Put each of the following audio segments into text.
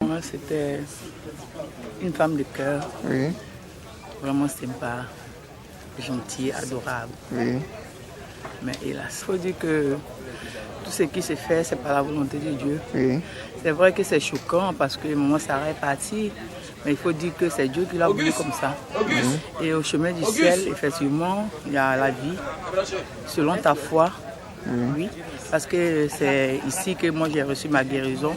Moi, c'était une femme de cœur. Oui. Vraiment sympa, gentille, adorable. Oui. Mais hélas, il faut dire que tout ce qui se fait, c'est par la volonté de Dieu. Oui. C'est vrai que c'est choquant parce que maman Sarah est partie, mais il faut dire que c'est Dieu qui l'a voulu comme ça. Et au chemin du ciel, effectivement, il y a la vie, selon ta foi. Oui, parce que c'est ici que moi j'ai reçu ma guérison.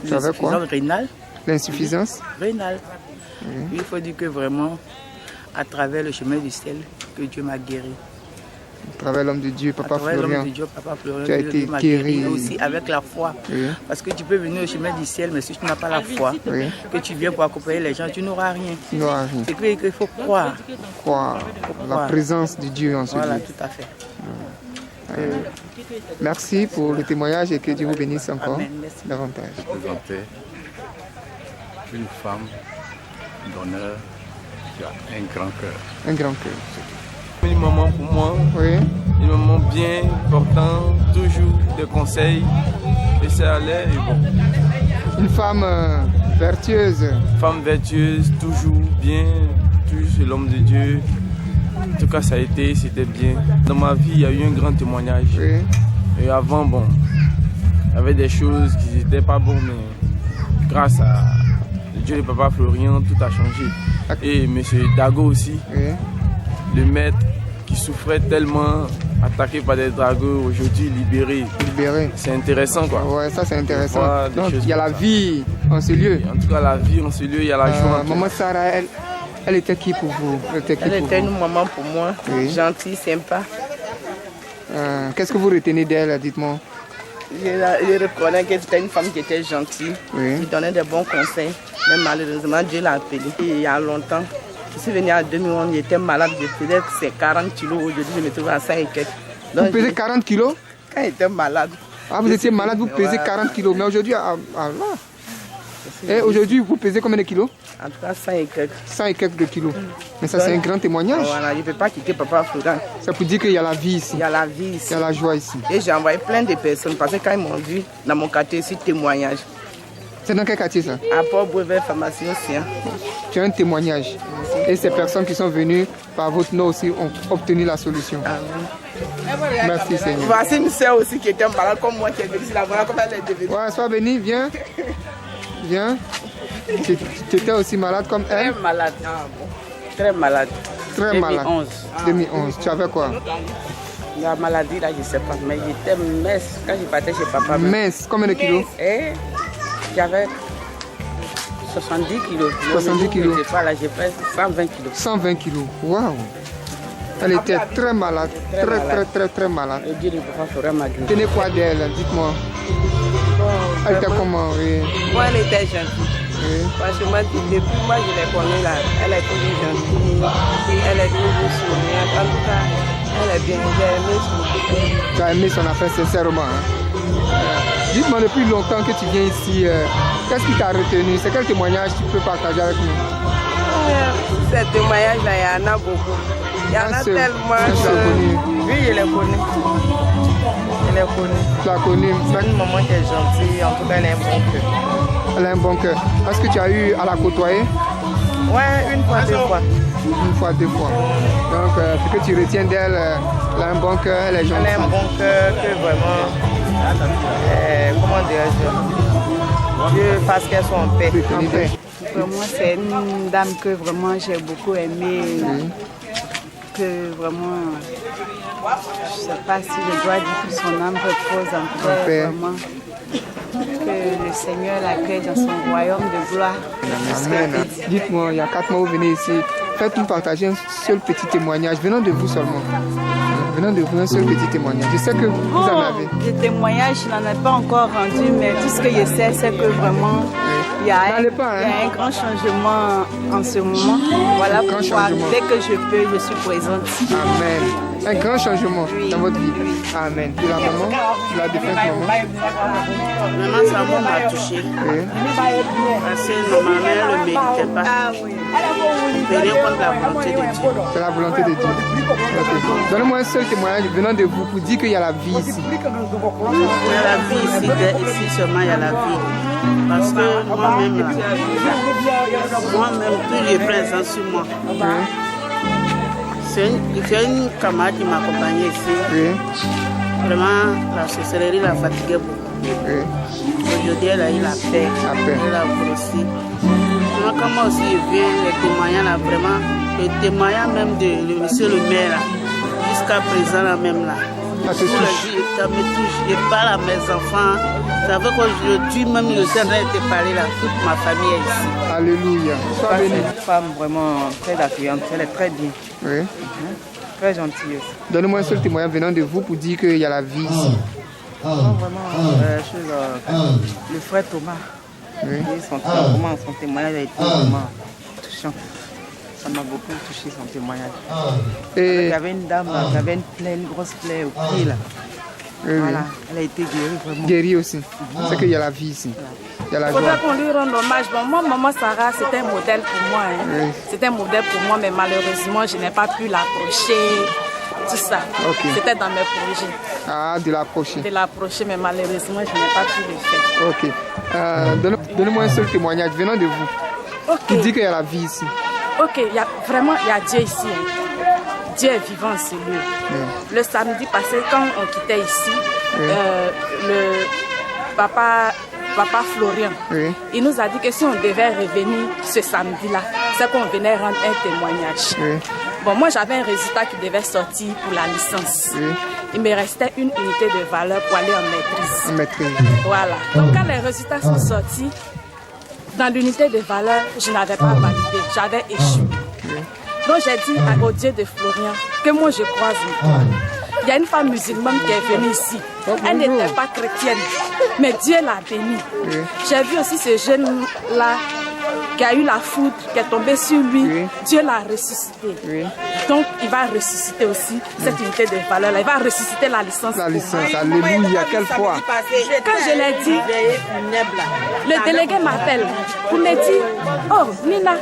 L'insuffisance rénale. L'insuffisance rénale. Oui, il faut dire que vraiment, à travers le chemin du ciel, que Dieu m'a guéri. À travers l'homme de Dieu, Papa Florian. Tu as été guéri aussi avec la foi. Oui. Parce que tu peux venir au chemin du ciel, mais si tu n'as pas la foi, que tu viens pour accompagner les gens, tu n'auras rien. Tu n'auras rien. C'est qu'il faut croire. Croire. La présence de Dieu en ce lieu. Voilà, tout à fait. Merci pour le témoignage et que Dieu vous bénisse encore. Amen. Merci. Davantage. Présenter une femme d'honneur qui a un grand cœur. Un grand cœur. Une maman pour moi, Oui. une maman bien portant, toujours des conseils, et ça allait et bon. Une femme vertueuse. Femme vertueuse, toujours bien, toujours chez l'homme de Dieu. En tout cas, c'était bien. Dans ma vie, il y a eu un grand témoignage. Oui. Et avant, bon, il y avait des choses qui n'étaient pas bonnes, mais grâce à Dieu et Papa Florian, tout a changé. Et M. Dago aussi, Oui. le maître qui souffrait tellement, attaqué par des dragons, aujourd'hui libéré. Libéré. C'est intéressant quoi. Ouais, ça c'est intéressant. Voilà, des Donc choses il y a comme la ça. vie en ce lieu. En tout cas, la vie en ce lieu, il y a la joie. Maman Sarah, elle était qui pour vous? Elle était une maman pour moi, Oui. gentille, sympa. Qu'est-ce que vous retenez d'elle, dites-moi? Je reconnais que c'était une femme qui était gentille, Oui. qui donnait des bons conseils. Mais malheureusement, Dieu l'a appelée. Il y a longtemps, je suis venue en 2011, j'étais malade, je faisais 40 kilos. Aujourd'hui, je me trouve à 5 et quelques. Vous pesez 40 kilos? Quand j'étais malade. Ah, vous étiez malade, vous pesez 40 kilos. Mais aujourd'hui, Et aujourd'hui, vous pesez combien de kilos? En tout cas, 100 et quelques. 100 et quelques de kilos. Mais ça, c'est un grand témoignage. Voilà, je ne peux pas quitter Papa Florian. C'est pour dire qu'il y a la vie ici. Il y a la vie Il ici. y a la joie ici. Et j'ai envoyé plein de personnes parce que quand ils m'ont vu dans mon quartier ici, témoignage. C'est dans quel quartier ça? À Port-Brevet, pharmacie aussi. Tu as un témoignage. Et ces personnes qui sont venues par votre nom aussi ont obtenu la solution. Merci Seigneur. Voici une soeur aussi qui était malade comme moi, qui est venue ici. Voilà comment elle est devenue. Ouais, sois béni, viens. Viens. Tu étais aussi malade comme Très elle? malade. Très malade. Très malade. 2011. 2011. Tu avais quoi? La maladie là, je ne sais pas, mais j'étais mince quand je partais chez papa. Mince, combien de kilos? Et j'avais 70 kilos. 70 kilos. Je là, j'ai fait 120 kilos. 120 kilos. Waouh! Elle était très malade. Très malade. Et Dieu ne peut pas faire ma gueule. Tenez quoi d'elle? Dites-moi. Elle était comment? Oui. Moi, elle était gentille. Oui. Franchement, depuis moi, je l'ai connue là. Elle est toujours gentille. Elle est toujours souriante. En tout cas, elle est bien. J'ai aimé son côté. Tu as aimé son affaire sincèrement. Dites-moi depuis longtemps que tu viens ici, qu'est-ce qui t'a retenu? C'est quel témoignage tu peux partager avec nous? Ces témoignages-là, il y en a beaucoup. Il y en a tellement. Oui, je les connais. Je les connais. Tu l'as connue? C'est une maman qui est gentille. En tout cas, elle a un bon cœur. Elle a un bon cœur. Est-ce que tu as eu à la côtoyer? Ouais, une fois, deux fois. Une fois, deux fois. Donc, ce que tu retiens d'elle, elle a un bon cœur, elle est gentille. Elle a un bon cœur, que vraiment, comment dirais-je, Dieu fasse qu'elle soit en paix. En paix. Vraiment, c'est une dame que vraiment j'ai beaucoup aimée. Que vraiment, je ne sais pas si je dois dire que son âme repose en paix. Vraiment. Que le Seigneur l'accueille dans son royaume de gloire. Amen. Dites-moi, il y a 4 mois, vous venez ici. Faites-nous partager un seul petit témoignage, venant de vous seulement. Venant de vous, un seul petit témoignage. Je sais que vous en avez. Le témoignage, je n'en ai pas encore rendu, mais tout ce que je sais, c'est que vraiment, il y a un grand changement en ce moment. Voilà pourquoi, dès que je peux, je suis présente. Amen. Un grand changement dans votre vie. Amen. Et la maman, la défunte maman. Maman, sa maman m'a touché. Oui. Parce que normalement, elle ne le méritait pas. On peut rien contre la volonté de Dieu. C'est la volonté de Dieu. Ok. Donnez-moi un seul témoignage venant de vous pour dire qu'il y a la vie ici. Il y a la vie ici seulement il y a la vie. Parce que moi-même, là, plus je prends exemple sur moi. C'est une camarade qui m'accompagnait ici. Oui. Vraiment, la sorcellerie l'a fatiguée beaucoup. Oui. Aujourd'hui, elle a eu la paix. Elle a grossi. Moi, quand moi aussi je viens, les témoignages là, vraiment, le témoignage même de monsieur le maire, là, jusqu'à présent, là, même là. Ça te touche. Ça me touche. Je parle à mes enfants. Ça veut qu'aujourd'hui, même je suis en train de te parler là, toute ma famille est ici. Alléluia. Sois béni. C'est une femme vraiment très accueillante. Elle est très bien. Oui. Très gentille aussi. Donnez-moi un seul témoignage venant de vous pour dire qu'il y a la vie ici. Non, vraiment, le frère Thomas. Oui. Son témoignage a été vraiment touchant. Ça m'a beaucoup touché son témoignage. Et il y avait une dame qui avait une grosse plaie au pied là. oui, Voilà, elle a été guérie vraiment. guéri aussi. C'est qu'il y a la vie ici. Il y a la Il joie. faudrait qu'on lui rende hommage. Bon, moi, maman Sarah, c'était un modèle pour moi. Hein. Oui. C'était un modèle pour moi, mais malheureusement, je n'ai pas pu l'approcher. Tout ça. Ok. C'était dans mes projets Ah, de l'approcher. de l'approcher, mais malheureusement, je n'ai pas pu le faire. Ok. Donnez-moi un seul témoignage venant de vous. Ok. Pour dire qu'il y a la vie ici. Ok, il y a Dieu ici. Hein. Dieu est vivant en ce lieu. Le samedi passé, quand on quittait ici, le papa Florian, il nous a dit que si on devait revenir ce samedi-là, c'est qu'on venait rendre un témoignage. Bon, moi j'avais un résultat qui devait sortir pour la licence. Il me restait une unité de valeur pour aller en maîtrise. Voilà. Donc quand les résultats sont sortis, dans l'unité de valeur, je n'avais pas validé, j'avais échoué. Donc j'ai dit au Dieu de Florian que moi je croise en toi. Il y a une femme musulmane qui est venue ici. Elle n'était pas chrétienne, mais Dieu l'a bénie. J'ai vu aussi ce jeune-là qui a eu la foudre, qui est tombée sur lui. Dieu l'a ressuscité. Donc il va ressusciter aussi cette unité de valeur là. Il va ressusciter la licence. La licence, alléluia, quelle foi. Quand je l'ai dit, le délégué m'appelle pour me dire, oh Nina,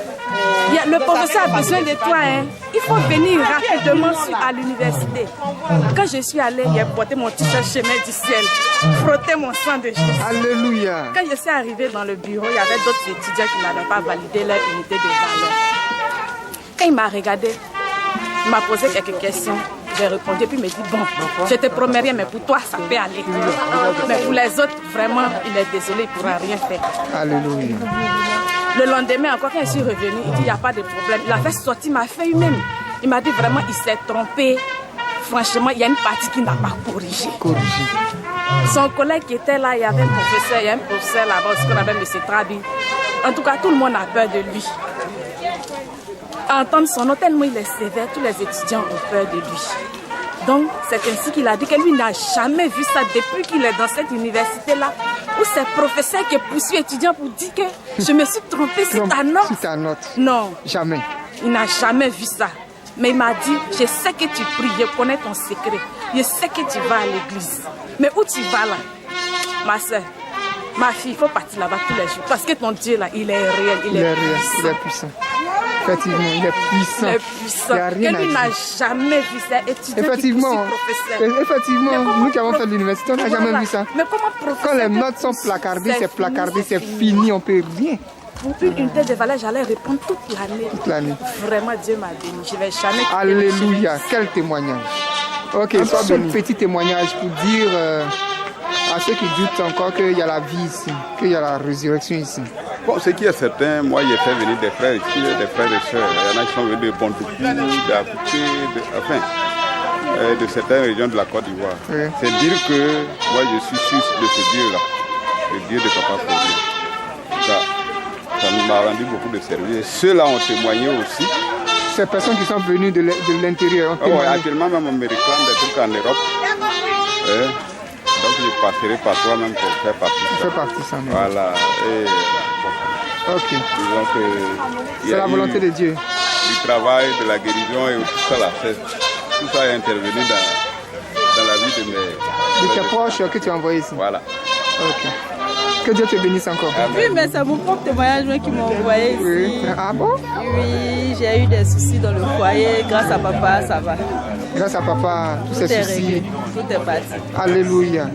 le professeur a besoin de toi, hein. Il faut venir rapidement à l'université. Quand je suis allée, il a porté mon t-shirt chemin du ciel, frotté mon sang de Jésus. Alléluia. Quand je suis arrivée dans le bureau, il y avait d'autres étudiants qui n'avaient pas validé leur unité de valeur. Quand il m'a regardé, il m'a posé quelques questions. J'ai répondu, puis il m'a dit, bon, je te promets rien, mais pour toi, ça peut aller. Mais pour les autres, vraiment, il est désolé, il ne pourra rien faire. Alléluia. Le lendemain, encore quand je suis revenue, il dit, il n'y a pas de problème. Il a fait sortir ma feuille même. Il m'a dit, vraiment, il s'est trompé. Franchement, il y a une partie qui n'a pas corrigé. Son collègue qui était là, il y avait un professeur, il y a un professeur là-bas, ce qu'on appelle M. Trabi. En tout cas, tout le monde a peur de lui. À entendre son nom, tellement il est sévère, tous les étudiants ont peur de lui. Donc, c'est ainsi qu'il a dit que lui n'a jamais vu ça depuis qu'il est dans cette université-là, où c'est professeur qui poursuit étudiant pour dire que je me suis trompée sur ta note. Sur ta note. Non. Jamais. Il n'a jamais vu ça. Mais il m'a dit, je sais que tu pries, je connais ton secret. Je sais que tu vas à l'église. Mais où tu vas là? Ma soeur, ma fille, il faut partir là-bas tous les jours. Parce que ton Dieu là, il est réel, il est puissant. Il est puissant. Effectivement, il est puissant. Il est puissant. Il n'y a rien que lui n'a jamais vu ça. Effectivement, nous qui avons fait l'université, on n'a jamais vu ça. Mais comment professeur? Quand les notes sont placardées, c'est fini, on ne peut rien. Pour une unité de valeur, j'allais répondre toute l'année. Toute l'année. Vraiment, Dieu m'a béni. Je ne vais jamais. Alléluia, quel témoignage. Ok, soit un petit témoignage pour dire à ceux qui doutent encore qu'il y a la vie ici, qu'il y a la résurrection ici. Bon, ce qui est certain, moi j'ai fait venir des frères ici, des frères et sœurs. Il y en a qui sont venus de Bondougou, d'Apouté, de certaines régions de la Côte d'Ivoire. Oui. C'est dire que moi je suis sûr de ce Dieu-là, le Dieu de Papa Florian. Ça m'a rendu beaucoup de service. Ceux-là ont témoigné aussi. Ces personnes qui sont venues de l'intérieur ont témoigné. Actuellement, même on me réclame des trucs en Europe. Donc je passerai par toi-même pour faire partie de ça. Faire partie ça. Voilà. Et, bon, ok. Disons que c'est la volonté de Dieu. Du travail, de la guérison et tout ça là. tout ça est intervenu dans la vie de mes... De tes proches que tu as envoyés ici. Voilà. Ok. Que Dieu te bénisse encore. Oui, mais c'est mon propre témoignage qui m'a envoyé ici. Oui. Ah bon? Oui, j'ai eu des soucis dans le foyer. Grâce à papa, ça va. Grâce à papa, tous ces soucis. Tout est parti. Alléluia.